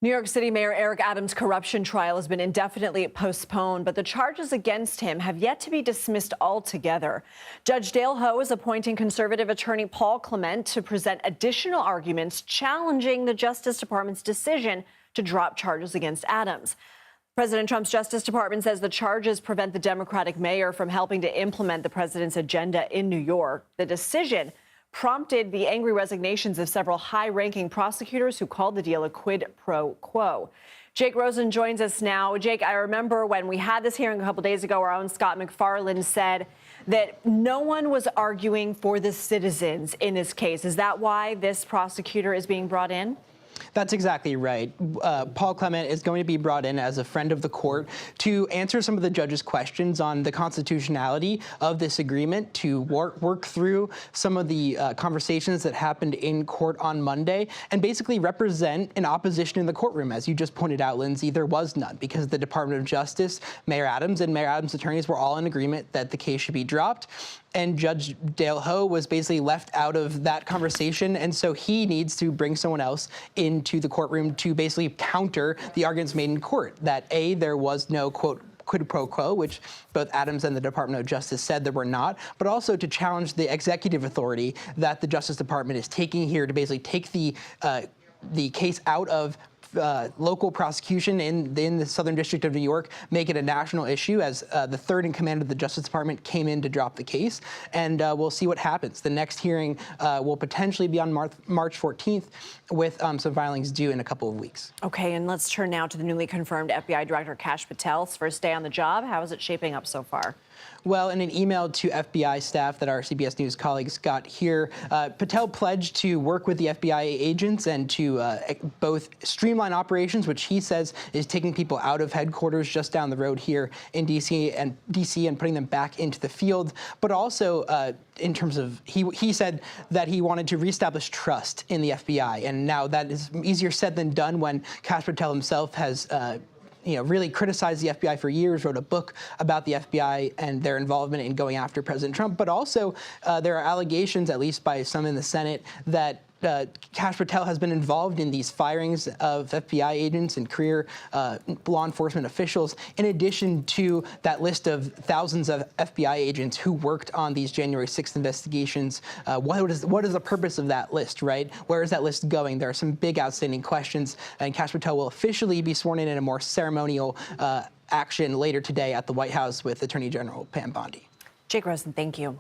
New York City Mayor Eric Adams' corruption trial has been indefinitely postponed, but the charges against him have yet to be dismissed altogether. Judge Dale Ho is appointing conservative attorney Paul Clement to present additional arguments challenging the Justice Department's decision to drop charges against Adams. President Trump's Justice Department says the charges prevent the Democratic mayor from helping to implement the president's agenda in New York. The decision prompted the angry resignations of several high-ranking prosecutors who called the deal a quid pro quo. Jake Rosen joins us now. Jake, I remember when we had this hearing a couple days ago, our own Scott McFarland said that no one was arguing for the citizens in this case. Is that why this prosecutor is being brought in? That's exactly right. Paul Clement is going to be brought in as a friend of the court to answer some of the judge's questions on the constitutionality of this agreement, to work through some of the conversations that happened in court on Monday, and basically represent an opposition in the courtroom. As you just pointed out, Lindsay, there was none because the Department of Justice, Mayor Adams, and Mayor Adams' attorneys were all in agreement that the case should be dropped. And Judge Dale Ho was basically left out of that conversation, and so he needs to bring someone else into the courtroom to basically counter the arguments made in court that A, there was no, quote, quid pro quo, which both Adams and the Department of Justice said there were not, but also to challenge the executive authority that the Justice Department is taking here to basically take the case out of local prosecution in the Southern District of New York, make it a national issue, as the third in command of the Justice Department came in to drop the case. And we'll see what happens. The next hearing will potentially be on March 14th, with some filings due in a couple of weeks. Okay, and let's turn now to the newly confirmed FBI Director Kash Patel's first day on the job. How is it shaping up so far? Well, in an email to FBI staff that our CBS News colleagues got here, Patel pledged to work with the FBI agents and to both streamline operations, which he says is taking people out of headquarters just down the road here in D.C. and putting them back into the field, but also in terms of, he said that he wanted to reestablish trust in the FBI, and now that is easier said than done when Kash Patel himself has really criticized the FBI for years, wrote a book about the FBI and their involvement in going after President Trump. But also, there are allegations, at least by some in the Senate, that Kash Patel has been involved in these firings of FBI agents and career law enforcement officials, in addition to that list of thousands of FBI agents who worked on these January 6th investigations. What is the purpose of that list, right? Where is that list going? There are some big outstanding questions, and Kash Patel will officially be sworn in a more ceremonial action later today at the White House with Attorney General Pam Bondi. Jake Rosen, thank you.